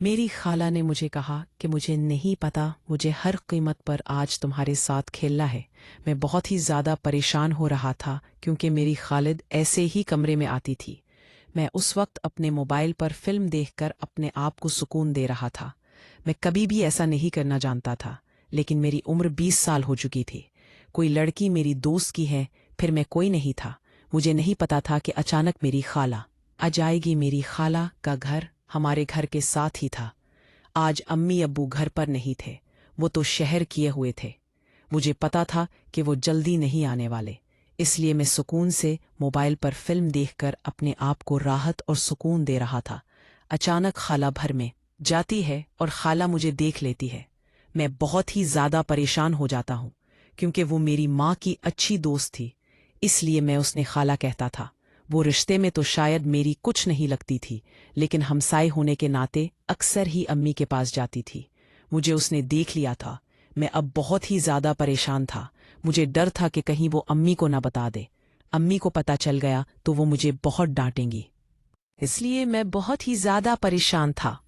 मेरी खाला ने मुझे कहा कि मुझे नहीं पता, मुझे हर कीमत पर आज तुम्हारे साथ खेलना है। मैं बहुत ही ज़्यादा परेशान हो रहा था क्योंकि मेरी खालिद ऐसे ही कमरे में आती थी। मैं उस वक्त अपने मोबाइल पर फिल्म देखकर अपने आप को सुकून दे रहा था। मैं कभी भी ऐसा नहीं करना जानता था, लेकिन मेरी उम्र 20 साल हो चुकी थी। कोई लड़की मेरी दोस्त की है, फिर मैं कोई नहीं था। मुझे नहीं पता था कि अचानक मेरी खाला आ जाएगी। मेरी खाला का घर हमारे घर के साथ ही था। आज अम्मी अब्बू घर पर नहीं थे, वो तो शहर किए हुए थे। मुझे पता था कि वो जल्दी नहीं आने वाले, इसलिए मैं सुकून से मोबाइल पर फिल्म देखकर अपने आप को राहत और सुकून दे रहा था। अचानक खाला भर में जाती है और खाला मुझे देख लेती है। मैं बहुत ही ज्यादा परेशान हो जाता हूँ क्योंकि वो मेरी माँ की अच्छी दोस्त थी, इसलिए मैं उसने खाला कहता था। वो रिश्ते में तो शायद मेरी कुछ नहीं लगती थी, लेकिन हमसाए होने के नाते अक्सर ही अम्मी के पास जाती थी। मुझे उसने देख लिया था। मैं अब बहुत ही ज्यादा परेशान था। मुझे डर था कि कहीं वो अम्मी को ना बता दे। अम्मी को पता चल गया तो वो मुझे बहुत डांटेंगी, इसलिए मैं बहुत ही ज्यादा परेशान था।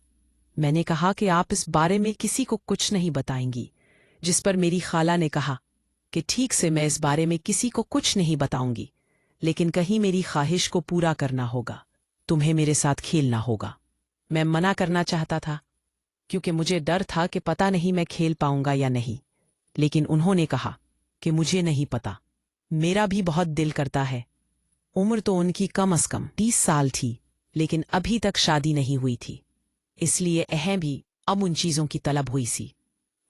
मैंने कहा कि आप इस बारे में किसी को कुछ नहीं बताएंगी, जिस पर मेरी खाला ने कहा कि ठीक से, मैं इस बारे में किसी को कुछ नहीं बताऊंगी, लेकिन कहीं मेरी ख्वाहिश को पूरा करना होगा। तुम्हें मेरे साथ खेलना होगा। मैं मना करना चाहता था क्योंकि मुझे डर था कि पता नहीं मैं खेल पाऊंगा या नहीं, लेकिन उन्होंने कहा कि मुझे नहीं पता, मेरा भी बहुत दिल करता है। उम्र तो उनकी कम अज कम 30 साल थी, लेकिन अभी तक शादी नहीं हुई थी, इसलिए अहम भी अब उन चीजों की तलब हुई सी।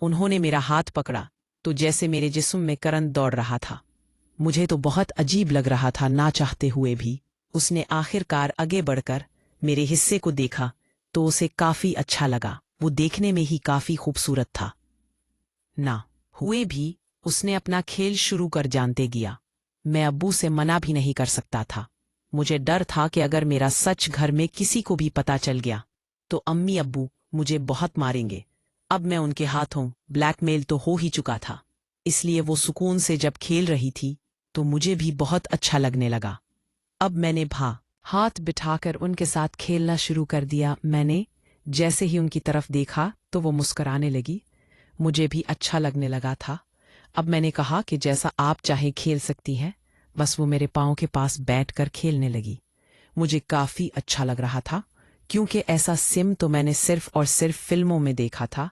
उन्होंने मेरा हाथ पकड़ा तो जैसे मेरे जिस्म में करंट दौड़ रहा था। मुझे तो बहुत अजीब लग रहा था, ना चाहते हुए भी। उसने आखिरकार आगे बढ़कर मेरे हिस्से को देखा तो उसे काफी अच्छा लगा। वो देखने में ही काफी खूबसूरत था। ना हुए भी उसने अपना खेल शुरू कर जानते गया। मैं अब्बू से मना भी नहीं कर सकता था। मुझे डर था कि अगर मेरा सच घर में किसी को भी पता चल गया तो अम्मी अब्बू मुझे बहुत मारेंगे। अब मैं उनके हाथों ब्लैकमेल तो हो ही चुका था, इसलिए वो सुकून से जब खेल रही थी तो मुझे भी बहुत अच्छा लगने लगा। अब मैंने हाथ बिठाकर उनके साथ खेलना शुरू कर दिया। मैंने जैसे ही उनकी तरफ देखा तो वो मुस्कुराने लगी। मुझे भी अच्छा लगने लगा था। अब मैंने कहा कि जैसा आप चाहे खेल सकती हैं। बस वो मेरे पाँव के पास बैठकर खेलने लगी। मुझे काफी अच्छा लग रहा था क्योंकि ऐसा सिम तो मैंने सिर्फ और सिर्फ फिल्मों में देखा था।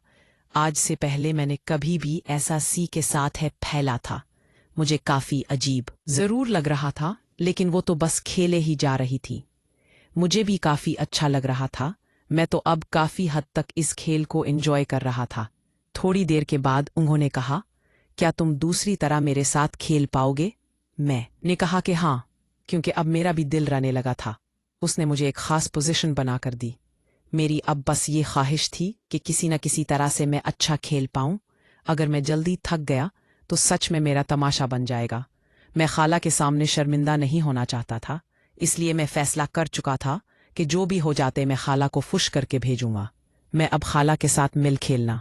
आज से पहले मैंने कभी भी ऐसा सी के साथ है फैला था। मुझे काफी अजीब जरूर लग रहा था, लेकिन वो तो बस खेले ही जा रही थी। मुझे भी काफी अच्छा लग रहा था। मैं तो अब काफी हद तक इस खेल को एंजॉय कर रहा था। थोड़ी देर के बाद उन्होंने कहा, क्या तुम दूसरी तरह मेरे साथ खेल पाओगे? मैंने कहा कि हाँ, क्योंकि अब मेरा भी दिल रहने लगा था। उसने मुझे एक खास पोजीशन बनाकर दी। मेरी अब बस ये ख्वाहिश थी कि किसी न किसी तरह से मैं अच्छा खेल पाऊं। अगर मैं जल्दी थक गया तो सच में मेरा तमाशा बन जाएगा। मैं खाला के सामने शर्मिंदा नहीं होना चाहता था, इसलिए मैं फैसला कर चुका था कि जो भी हो जाते मैं खाला को खुश करके भेजूंगा। मैं अब खाला के साथ मिल खेलना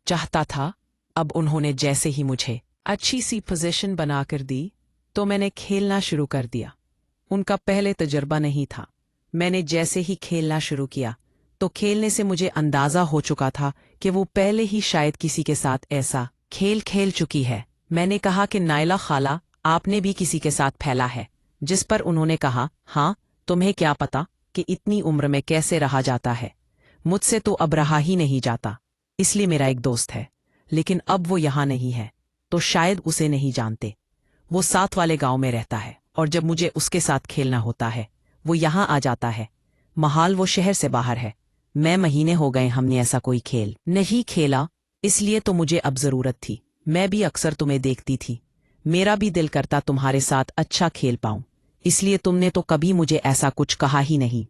चाहता था। अब उन्होंने जैसे ही मुझे अच्छी सी पोजीशन बनाकर दी तो मैंने खेलना शुरू कर दिया। उनका पहले तजर्बा नहीं था। मैंने जैसे ही खेलना शुरू किया तो खेलने से मुझे अंदाजा हो चुका था कि वो पहले ही शायद किसी के साथ ऐसा खेल खेल चुकी है। मैंने कहा कि नाइला खाला, आपने भी किसी के साथ फैला है? जिस पर उन्होंने कहा, हाँ, तुम्हें क्या पता कि इतनी उम्र में कैसे रहा जाता है। मुझसे तो अब रहा ही नहीं जाता, इसलिए मेरा एक दोस्त है, लेकिन अब वो यहाँ नहीं है, तो शायद उसे नहीं जानते। वो साथ वाले गांव में रहता है और जब मुझे उसके साथ खेलना होता है वो यहाँ आ जाता है। महाल वो शहर से बाहर है। मैं महीने हो गए हमने ऐसा कोई खेल नहीं खेला, इसलिए तो मुझे अब जरूरत थी। मैं भी अक्सर तुम्हें देखती थी। मेरा भी दिल करता तुम्हारे साथ अच्छा खेल पाऊं, इसलिए तुमने तो कभी मुझे ऐसा कुछ कहा ही नहीं।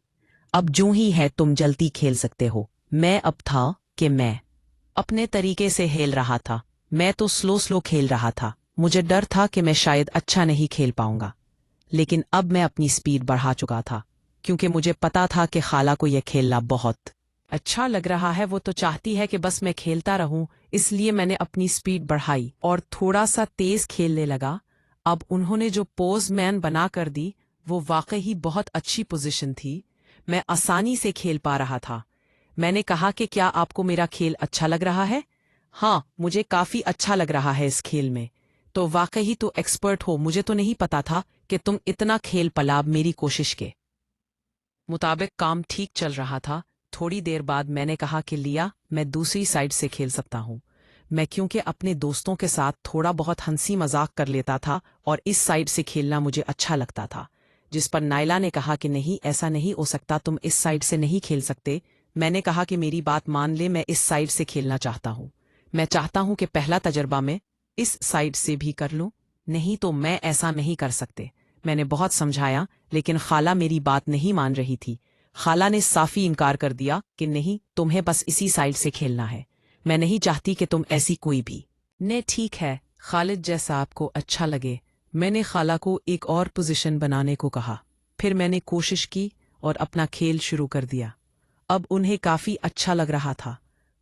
अब जो ही है तुम जल्दी खेल सकते हो। मैं अब था कि मैं अपने तरीके से खेल रहा था। मैं तो स्लो स्लो खेल रहा था। मुझे डर था कि मैं शायद अच्छा नहीं खेल पाऊंगा, लेकिन अब मैं अपनी स्पीड बढ़ा चुका था क्योंकि मुझे पता था कि खाला को यह खेलना बहुत अच्छा लग रहा है। वो तो चाहती है कि बस मैं खेलता रहूं, इसलिए मैंने अपनी स्पीड बढ़ाई और थोड़ा सा तेज खेलने लगा। अब उन्होंने जो पोज मैन बना कर दी वो वाकई ही बहुत अच्छी पोजीशन थी। मैं आसानी से खेल पा रहा था। मैंने कहा कि क्या आपको मेरा खेल अच्छा लग रहा है? हाँ, मुझे काफी अच्छा लग रहा है इस खेल में। तो वाकई तो एक्सपर्ट हो, मुझे तो नहीं पता था कि तुम इतना खेल पलाब मेरी कोशिश के मुताबिक काम ठीक चल रहा था। थोड़ी देर बाद मैंने कहा कि लिया, मैं दूसरी साइड से खेल सकता हूँ। मैं क्योंकि अपने दोस्तों के साथ थोड़ा बहुत हंसी मजाक कर लेता था और इस साइड से खेलना मुझे अच्छा लगता था। जिस पर नायला ने कहा कि नहीं, ऐसा नहीं हो सकता, तुम इस साइड से नहीं खेल सकते। मैंने कहा कि मेरी बात मान ले, मैं इस साइड से खेलना चाहता हूँ। मैं चाहता हूँ कि पहला तजर्बा मैं इस साइड से भी कर लूँ, नहीं तो मैं ऐसा नहीं कर सकते। मैंने बहुत समझाया, लेकिन खाला मेरी बात नहीं मान रही थी। खाला ने साफी इनकार कर दिया कि नहीं, तुम्हें बस इसी साइड से खेलना है। मैं नहीं चाहती कि तुम ऐसी कोई भी ने ठीक है, खालिद जैसा आपको अच्छा लगे। मैंने खाला को एक और पोजीशन बनाने को कहा। फिर मैंने कोशिश की और अपना खेल शुरू कर दिया। अब उन्हें काफी अच्छा लग रहा था।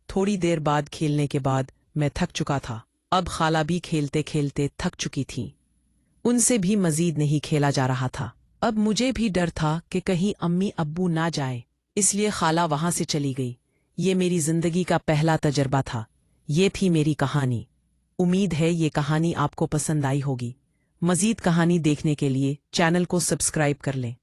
थोड़ी देर बाद खेलने के बाद मैं थक चुका था। अब खाला भी खेलते खेलते थक चुकी थी। उनसे भी मजीद नहीं खेला जा रहा था। अब मुझे भी डर था कि कहीं अम्मी अब्बू ना जाए, इसलिए खाला वहां से चली गई। ये मेरी जिंदगी का पहला तजर्बा था। ये थी मेरी कहानी। उम्मीद है ये कहानी आपको पसंद आई होगी। मजीद कहानी देखने के लिए चैनल को सब्सक्राइब कर लें।